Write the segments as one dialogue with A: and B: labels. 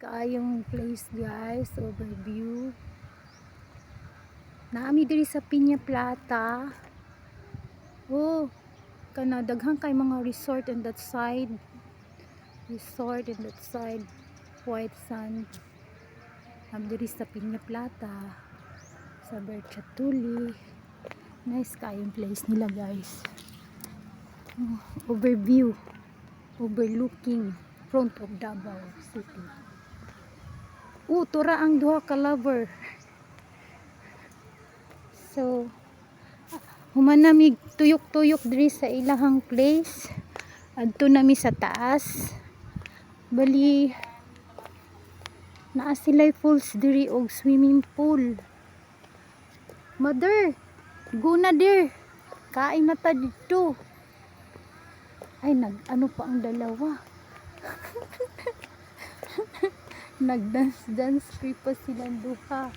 A: kaayong place guys, overview. Naami diri sa Piña Plata. Oh, kana daghang kay mga resort on that side. Resort on that side. White sand. Diri sa Piña Plata. Sa Berchatuli. Nice kaayong place nila guys. Oh, overview. Overlooking front of Davao City. Tura ang duha ka lover. So, humanamig tuyok-tuyok diri sa ilahang place. Adto nami sa taas. Bali, naa sila'y falls diri og swimming pool. Mother, go na dir. Kain na ta dito. Ay, ano pa ang dalawa? Nagdance-dance pa silang duha.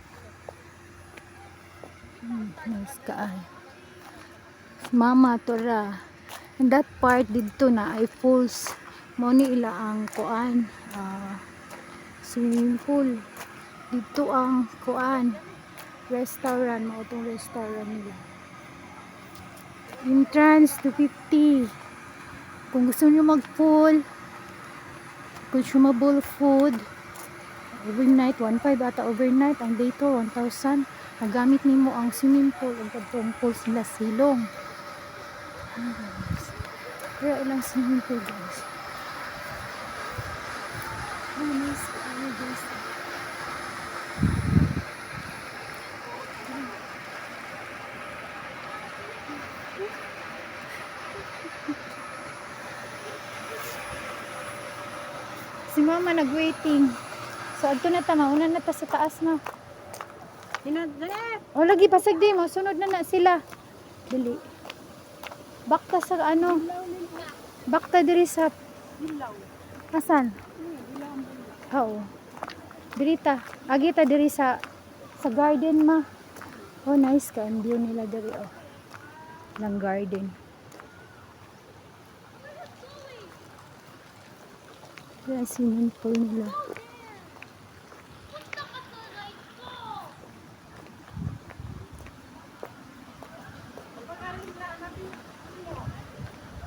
A: Nice kaay. Mama tora. And that part dito na ay falls. Mo ni ila ang kuan. Swimming pool. Dito ang kuan. Restaurant. Mo itong restaurant nila. Entrance 250. Kung gusto nyo mag-pool, consumable food, overnight 1.5 ata overnight, ang day to 1,000. Nagamit nimo ang swimming pool ug kadtong pool sila silong. Pero ilang swimming pool guys. Nice guys. Si mama nag-waiting. So, adto na ta, mauna na ta sa taas na. O, lagi pasag di mo. Sunod na sila. Dili. Bakta sa ano? Bakta diri sa... Asan? Oo. Diri ta. Agi ta diri sa garden ma. Oh, nice ka. Ang view nila diri. Oh. Lang garden. Yan, swimming pool nila.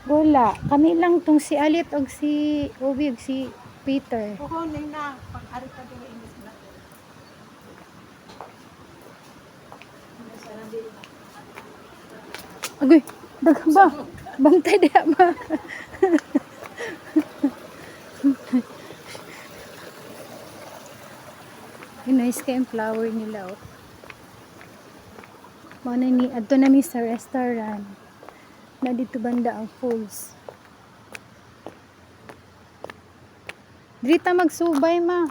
A: Wala. Kami lang tong si Alit o si Obi o si Peter.
B: Oo, na. Pag-ari ka din English na.
A: Agoy, daghang ba? Bantay diha ba? Nice kayong flower nila oh. Mana ni adto nami sa restaurant. Na dito banda ang falls. Diri ta magsubay ma.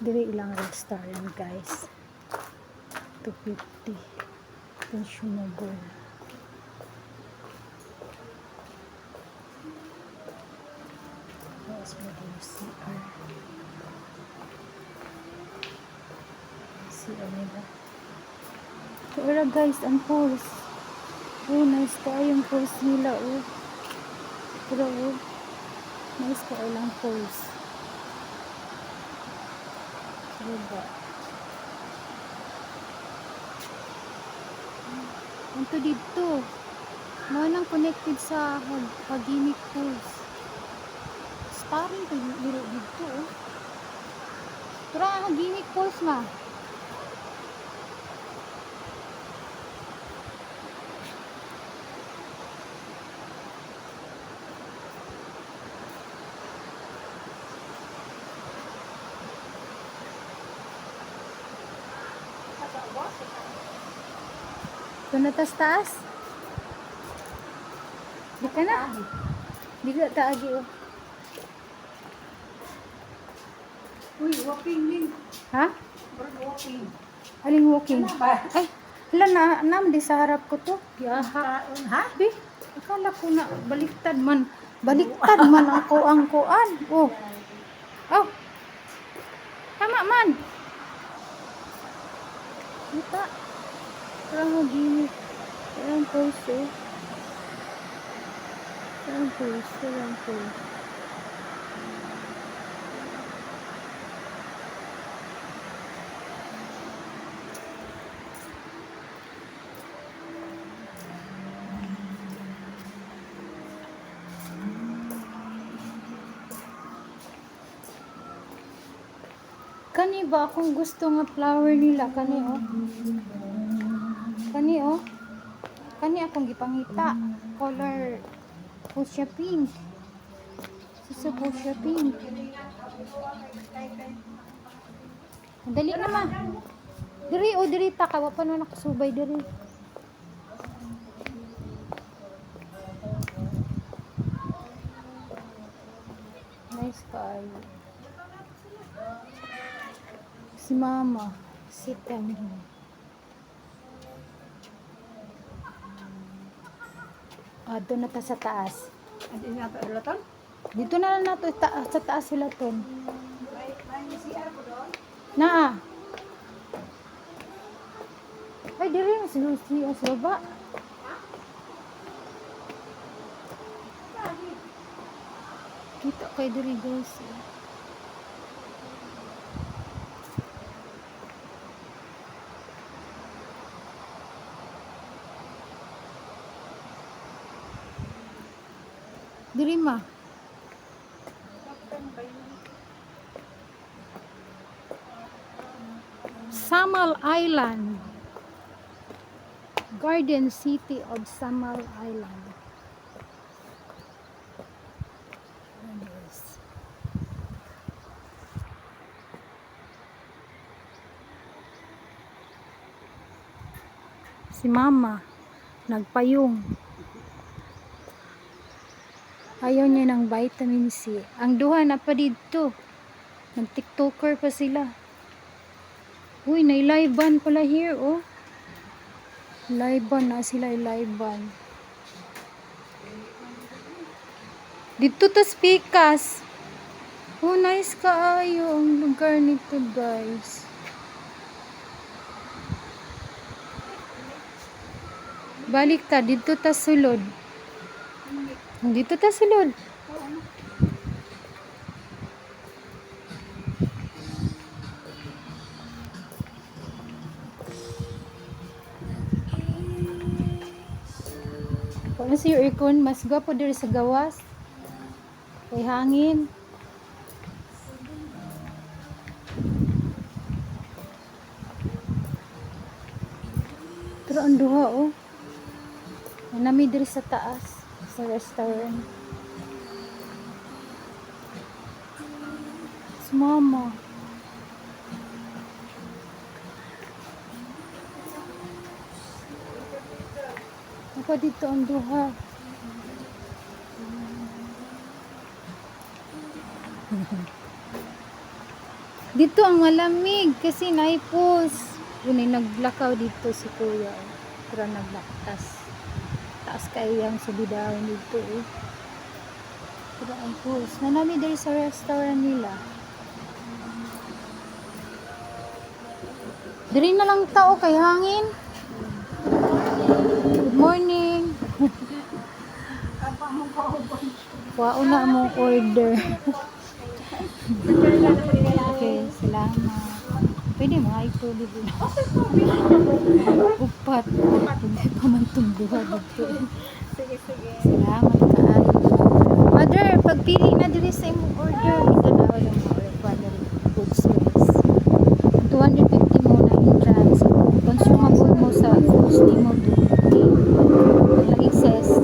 A: Diri ilang restaurant guys. 250 consumable. Yes, CR. CR nila. Ora guys, ang falls. Oh, nice ka yung falls nila. Oh. Pero oh, nice ka ilang falls. Diba? Anto dito. Manang connected sa Hagimik Falls. Sparring ko dito. Oh. Pero ang Hagimik Falls ma. Ito na taas. Di ka na. Di ka taagi oh.
B: Uy, walking din.
A: Ha?
B: Walking.
A: Aling walking? Ay, hala na di sa harap ko to. Yaha.
B: Ha?
A: Di, akala ko na baliktad man. Baliktad man ako ang kuan. Oh. Oh. Tama man. Kita. Parang magini. Parang pulse. Swimming pool. Kani ba akong gusto nga flower nila kani oh. Kani oh. Kani akong gipangita. Color fuchsia pink. Sa fuchsia pink. Dali naman. Diri o diri ta kawa pa na nakasubay diri. Nice kayo. Si mama, sit down here. Doon na ta sa taas.
B: Adi na ito uloton?
A: Dito na lang nato sa taas sila ton.
B: May CR ko doon?
A: Naa. Ay, diri yung si Lucy sa baba. Kita kay diri guys. Diri ma. Samal Island. Garden City of Samal Island. Si mama nagpayong. Ayaw niya ng vitamin C. Ang duha na pa dito. Nag-tiktoker pa sila. Uy, live ban pala here, oh. Live ban na sila, live ban. Dito tas pikas. Oh, nice kaayo ang lugar nito, guys. Balik ta, dito ta sulod. Dito ta sulod. Kung si aircon, mas gwapo diri sa gawas. Kay hangin. Pero ang duha, oh. Nami diri sa taas. Sa restaurant. Si mama. Apa dito ang duha? Dito ang malamig kasi naipos. Unay naglakaw dito si kuya. Pero naglaktas. Taas kayo yung subidawin dito eh. Pero ang pus. Nanami dali sa restaurant nila. Diri na lang tao kay hangin. Good morning. Wao na mong order. Okay, salamat. Pwede mo ay tuloy din. Upat. Hindi pa man tumbuha dito.
B: Sige, sige.
A: Salamat kaayo. Mother, pagpili na diri sa imong order, ito na wala mo order food service. 250 mo na entrance. Consumable mo sa foods ni mo to. Wala excess.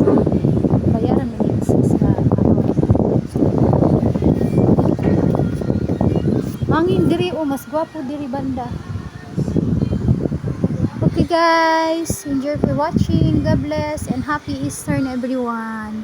A: Bayaran mo yung excess ka. Hangin diri o mas gwapo diri banda. Okay guys, enjoy for watching. God bless and happy Easter everyone.